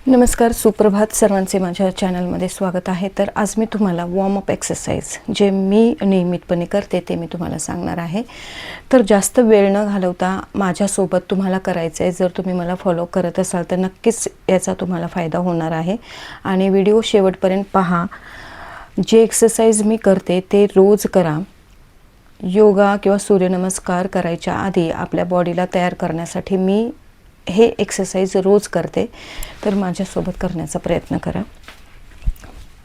नमस्कार, सुप्रभात. सर्वांचे माझ्या चॅनलमध्ये स्वागत आहे. तर आज मी तुम्हाला वॉर्मअप एक्सरसाइज जे मी नियमितपणे करते ते मी तुम्हाला सांगणार आहे. तर जास्त वेळ न घालवता माझ्यासोबत तुम्हाला करायचं आहे. जर तुम्ही मला फॉलो करत असाल तर नक्कीच याचा तुम्हाला फायदा होणार आहे आणि व्हिडिओ शेवटपर्यंत पहा. जे एक्सरसाइज मी करते ते रोज करा. योगा किंवा सूर्यनमस्कार करायच्या आधी आपल्या बॉडीला तयार करण्यासाठी मी हे एक्सरसाइज रोज करते. तर माझ्यासोबत करण्याचा प्रयत्न करा.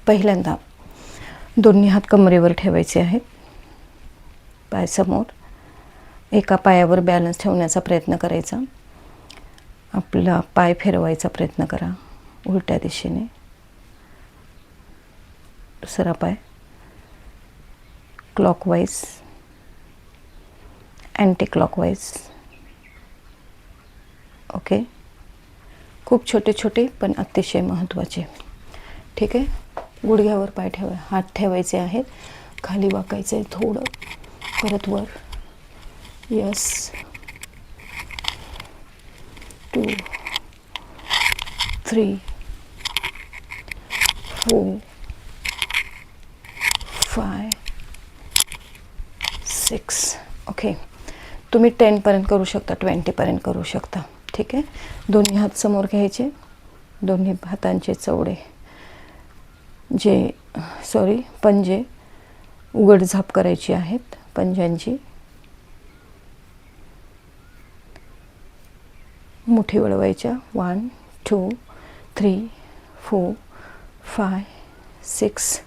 पहिल्यांदा दोन्ही हात कमरेवर ठेवायचे आहेत, पाय समोर. एका पायावर बॅलन्स ठेवण्याचा प्रयत्न करायचा. आपला पाय फिरवायचा प्रयत्न करा उलट्या दिशेने. दुसरा पाय क्लॉकवाईज, अँटी क्लॉकवाईज. ओके. खूप छोटे छोटे पण अतिशय महत्त्वाचे. ठीक आहे. गुडघ्यावर पाय हात ठेवायचे आहेत. खाली वाकायचं आहे थोडं, परत वर. यस. 2 3 4 5 6. ओके. तुम्ही 10 पर्यंत करू शकता, 20 पर्यंत करू शकता. ठीक आहे. दोन्ही हात समोर घ्यायचे. दोन्ही हातांचे चवडे पंजे उघडझाप करायची आहेत. पंजांची मुठी वळवायच्या. 1 2 3 4 5 6.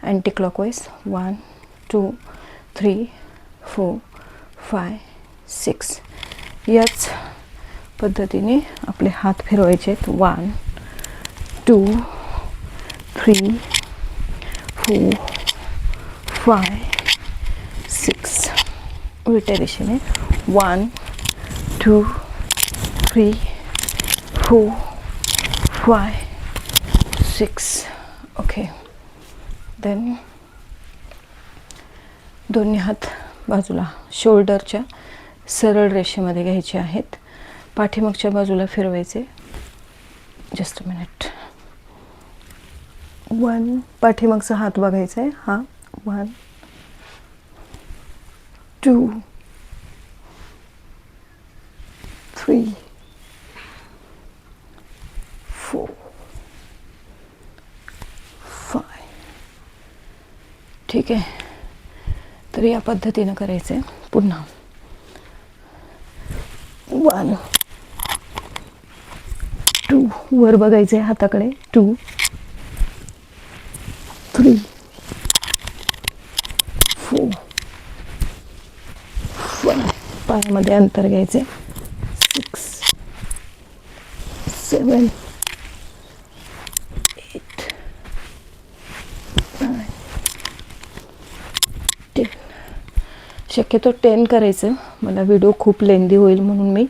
Anti clockwise 1 2 3 4 5 6. याच पद्धतीने आपले हात फिरवायचे आहेत. 1 2 3 4 5 6. उलट्या दिशेने 1 2 3 4 5 6. ओके. देन दोन्ही हात बाजूला शोल्डरच्या सरळ रेषेमध्ये घ्यायचे आहेत. पाठीमागच्या बाजूला फिरवायचे. Just a minute. 1 पाठीमागचा हात बघायचा आहे. हा 1 2 3 4 5. ठीक आहे. तर या पद्धतीनं करायचं आहे. पुन्हा 1 2 वर बघायचे हाताकडे. 2 3 4 5. पायामध्ये अंतर घ्यायचे. 6 7 8 9 10. शक्यतो 10 करायचं. मला व्हिडिओ खूप लेंदी होईल म्हणून मी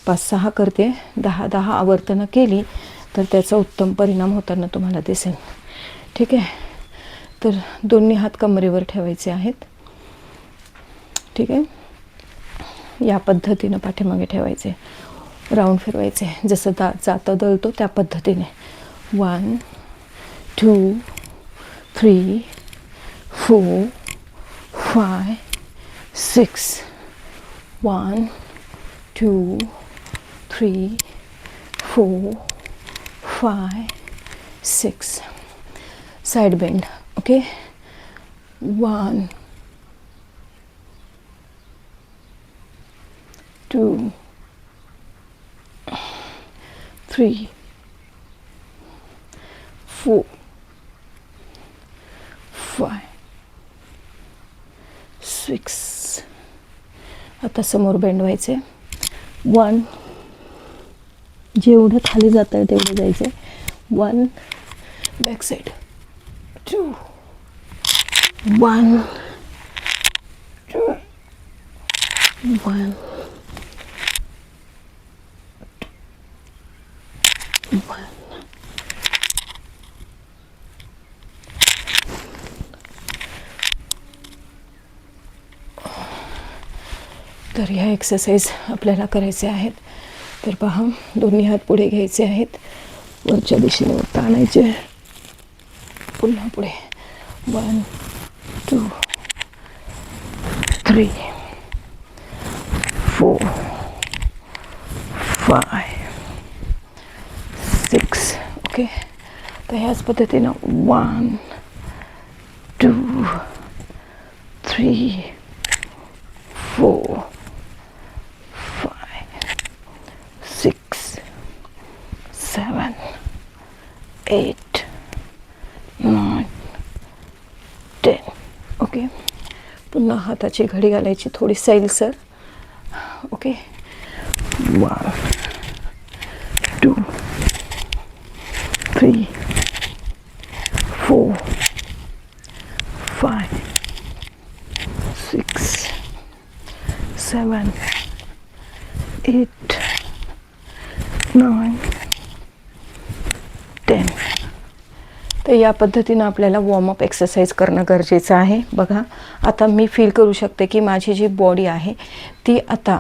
5-6 करते. 10-10 आवर्तनं केली तर त्याचा उत्तम परिणाम होताना तुम्हाला दिसेल. ठीक आहे. तर दोन्ही हात कमरेवर ठेवायचे आहेत. ठीक आहे. या पद्धतीनं पाठीमागे ठेवायचे. राऊंड फिरवायचे. जसं जातं दळतो त्या पद्धतीने. 1 2 3 4 5 6. 1 2 3 4 5 6. Side bend. ओके. 1 2 3 4 5 6. आता समोर बेंड व्हायचे. 1 जेवढं खाली जातं तेवढं जायचं. 1 बॅक साईड. 2 1 2 1 1. तर ह्या एक्सरसाइज आपल्याला करायचे आहेत. तर पहा, दोन्ही हात पुढे घ्यायचे आहेत. वरच्या दिशेने वरती आणायचे. पुन्हा पुढे 1 2 3 4 5 6. ओके, तर ह्याच पद्धतीनं 1 2 3 4 5 6 7 8 9 10. ओके, पुन्हा हाताची घडी घालायची थोडी सैलसर. ओके, 1 2 3 4 5 6 7 8 9 10. तर या पद्धतीनं आपल्याला वॉर्मअप एक्सरसाइज करणं गरजेचं आहे. बघा, आता मी फील करू शकते की माझी जी बॉडी आहे ती आता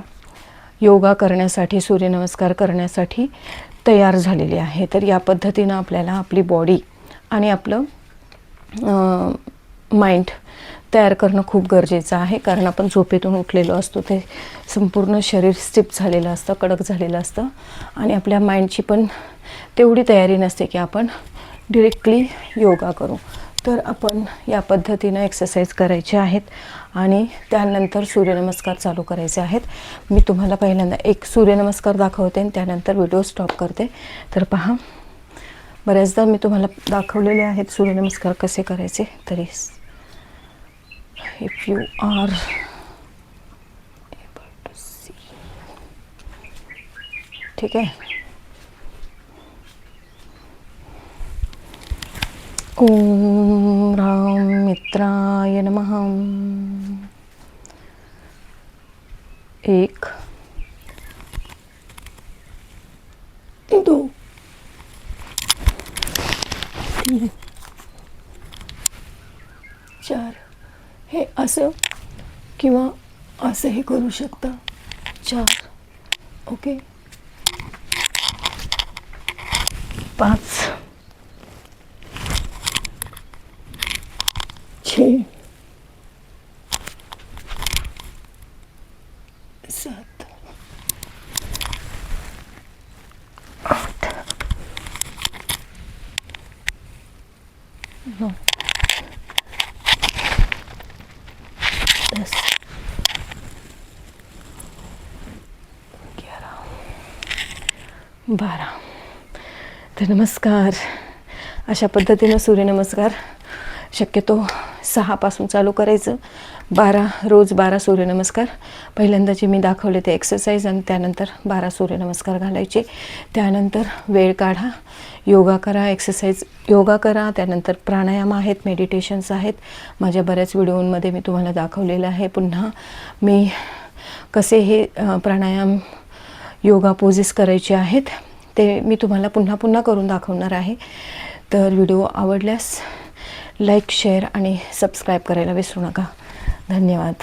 योगा करण्यासाठी, सूर्यनमस्कार करण्यासाठी तयार झालेली आहे. तर या पद्धतीनं आपल्याला आपली बॉडी आणि आपलं माइंड तयार करणं खूप गरजेचं आहे. कारण आपण झोपेतून उठलेलो असतो, ते संपूर्ण शरीर स्टिफ झालेलं असतं, कडक झालेलं असतं आणि आपल्या माइंडची पण तेवढी तयारी नसते की आपण डिरेक्टली योगा करू. तर आपण या पद्धतीनं एक्सरसाइज करायचे आहेत आणि त्यानंतर सूर्यनमस्कार चालू करायचे आहेत. मी तुम्हाला पहिल्यांदा एक सूर्यनमस्कार दाखवते आणि त्यानंतर व्हिडिओ स्टॉप करते. तर पहा, बऱ्याचदा मी तुम्हाला दाखवलेले आहेत सूर्यनमस्कार कसे करायचे. तरी if you are able to see, ठीक आहे. ओम राम मित्राय नमः. 1 2 3 4. हे असं किंवा असंही करू शकता. 4. ओके, 5 6 7 8 9 10 11 12. तर नमस्कार. अशा पद्धतीनं सूर्यनमस्कार शक्यतो 6 पासून चालू करायचं. 12 रोज 12 सूर्यनमस्कार. पहिल्यांदा जे मी दाखवले ते एक्सरसाइज आणि त्यानंतर 12 सूर्यनमस्कार घालायचे. त्यानंतर वेळ काढा, योगा करा, एक्सरसाइज योगा करा. त्यानंतर प्राणायाम आहेत, मेडिटेशन्स आहेत. माझ्या बऱ्याच व्हिडिओमध्ये मी तुम्हाला दाखवलेलं आहे. पुन्हा मी कसे हे प्राणायाम योगा पोजेस करायचे आहेत ते मी तुम्हाला पुन्हा पुन्हा करून दाखवणार आहे. तर व्हिडिओ आवडल्यास लाईक, शेअर आणि सबस्क्राईब करायला विसरू नका. धन्यवाद.